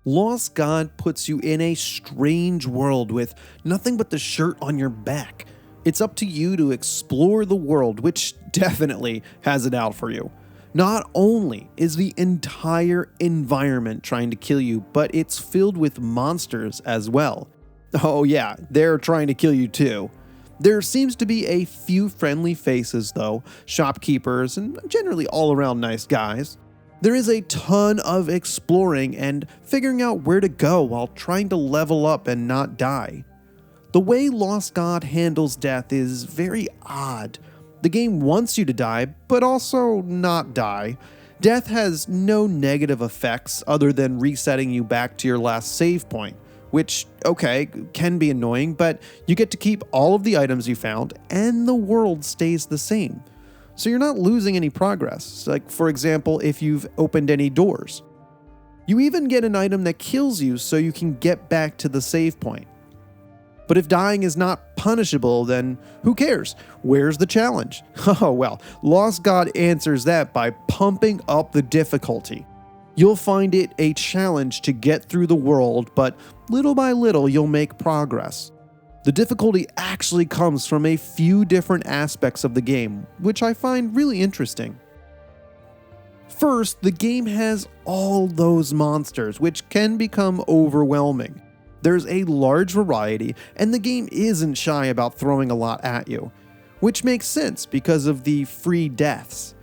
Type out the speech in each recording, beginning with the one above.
Lost God puts you in a strange world with nothing but the shirt on your back. It's up to you to explore the world, which definitely has it out for you. Not only is the entire environment trying to kill you, but it's filled with monsters as well. Oh yeah, they're trying to kill you too. There seems to be a few friendly faces though, shopkeepers, and generally all around nice guys. There is a ton of exploring and figuring out where to go while trying to level up and not die. The way Lost God handles death is very odd. The game wants you to die, but also not die. Death has no negative effects other than resetting you back to your last save point, which, okay, can be annoying, but you get to keep all of the items you found and the world stays the same. So you're not losing any progress, like for example if you've opened any doors. You even get an item that kills you so you can get back to the save point. But if dying is not punishable, then who cares? Where's the challenge? Oh well, Lost God answers that by pumping up the difficulty. You'll find it a challenge to get through the world, but little by little you'll make progress. The difficulty actually comes from a few different aspects of the game, which I find really interesting. First, the game has all those monsters, which can become overwhelming. There's a large variety, and the game isn't shy about throwing a lot at you, which makes sense because of the free deaths.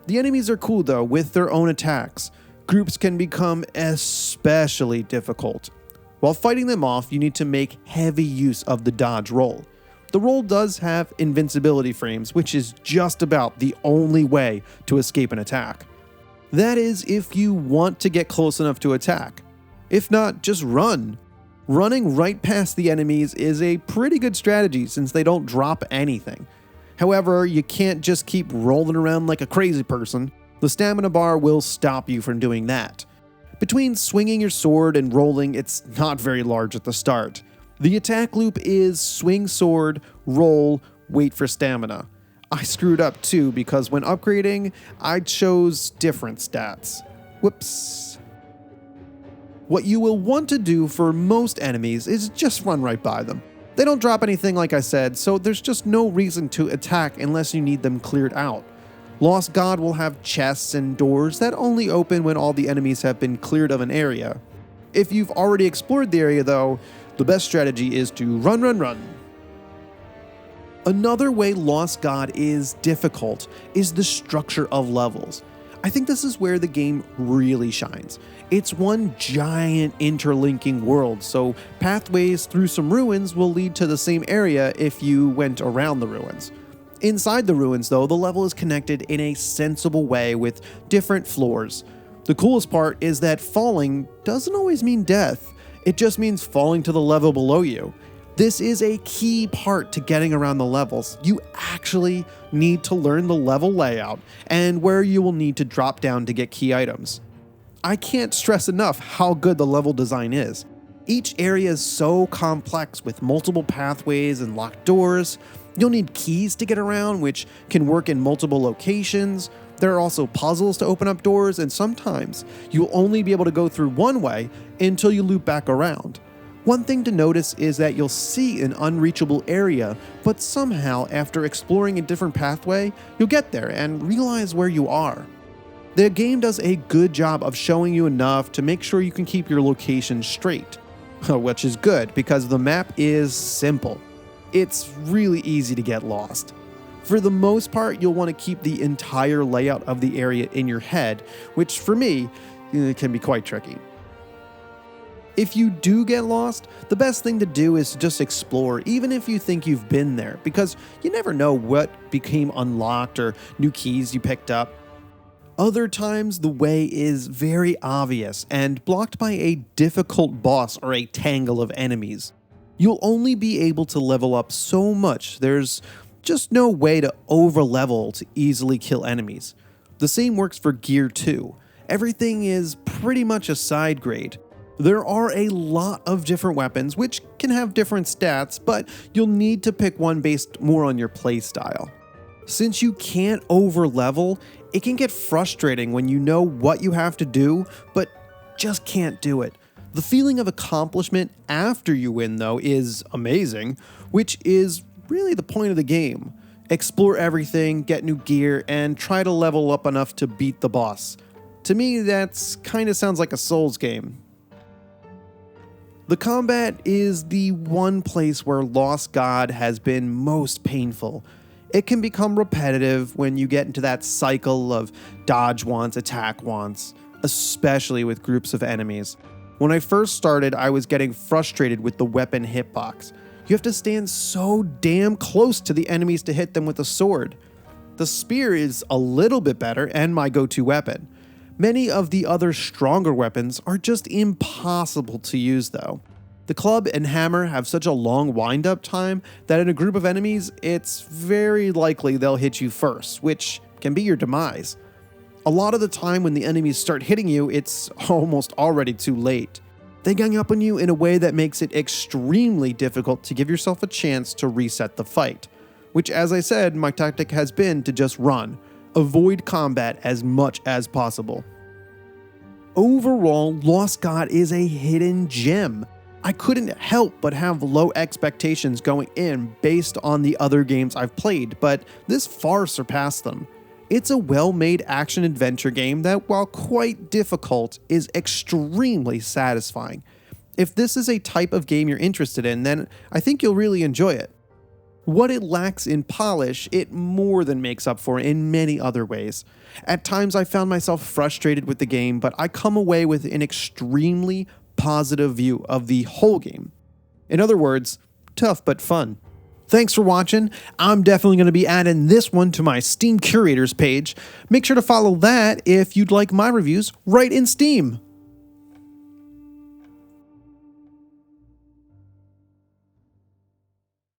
The enemies are cool though, with their own attacks. Groups can become especially difficult. While fighting them off, you need to make heavy use of the dodge roll. The roll does have invincibility frames, which is just about the only way to escape an attack. That is if you want to get close enough to attack. If not, just run. Running right past the enemies is a pretty good strategy since they don't drop anything. However, you can't just keep rolling around like a crazy person. The stamina bar will stop you from doing that. Between swinging your sword and rolling, it's not very large at the start. The attack loop is swing sword, roll, wait for stamina. I screwed up too because when upgrading, I chose different stats. Whoops. What you will want to do for most enemies is just run right by them. They don't drop anything like I said, so there's just no reason to attack unless you need them cleared out. Lost God will have chests and doors that only open when all the enemies have been cleared of an area. If you've already explored the area though, the best strategy is to run. Another way Lost God is difficult is the structure of levels. I think this is where the game really shines. It's one giant interlinking world, so pathways through some ruins will lead to the same area if you went around the ruins. Inside the ruins though, the level is connected in a sensible way with different floors. The coolest part is that falling doesn't always mean death, it just means falling to the level below you. This is a key part to getting around the levels. You actually need to learn the level layout and where you will need to drop down to get key items. I can't stress enough how good the level design is. Each area is so complex with multiple pathways and locked doors. You'll need keys to get around, which can work in multiple locations. There are also puzzles to open up doors, and sometimes you'll only be able to go through one way until you loop back around. One thing to notice is that you'll see an unreachable area, but somehow after exploring a different pathway, you'll get there and realize where you are. The game does a good job of showing you enough to make sure you can keep your location straight, which is good because the map is simple. It's really easy to get lost. For the most part, you'll want to keep the entire layout of the area in your head, which for me, can be quite tricky. If you do get lost, the best thing to do is to just explore, even if you think you've been there, because you never know what became unlocked or new keys you picked up. Other times, the way is very obvious and blocked by a difficult boss or a tangle of enemies. You'll only be able to level up so much, there's just no way to overlevel to easily kill enemies. The same works for gear too. Everything is pretty much a side grade. There are a lot of different weapons which can have different stats, but you'll need to pick one based more on your playstyle. Since you can't overlevel, it can get frustrating when you know what you have to do, but just can't do it. The feeling of accomplishment after you win, though, is amazing, which is really the point of the game. Explore everything, get new gear, and try to level up enough to beat the boss. To me, that's kinda sounds like a Souls game. The combat is the one place where Lost God has been most painful. It can become repetitive when you get into that cycle of dodge once, attack once, especially with groups of enemies. When I first started, I was getting frustrated with the weapon hitbox. You have to stand so damn close to the enemies to hit them with a sword. The spear is a little bit better and my go-to weapon. Many of the other stronger weapons are just impossible to use though. The club and hammer have such a long wind-up time that in a group of enemies, it's very likely they'll hit you first, which can be your demise. A lot of the time when the enemies start hitting you, it's almost already too late. They gang up on you in a way that makes it extremely difficult to give yourself a chance to reset the fight, which, as I said, my tactic has been to just run. Avoid combat as much as possible. Overall, Lost God is a hidden gem. I couldn't help but have low expectations going in based on the other games I've played, but this far surpassed them. It's a well-made action-adventure game that, while quite difficult, is extremely satisfying. If this is a type of game you're interested in, then I think you'll really enjoy it. What it lacks in polish, it more than makes up for in many other ways. At times I found myself frustrated with the game, but I come away with an extremely positive view of the whole game. In other words, tough but fun. Thanks for watching. I'm definitely going to be adding this one to my Steam Curators page. Make sure to follow that if you'd like my reviews right in Steam.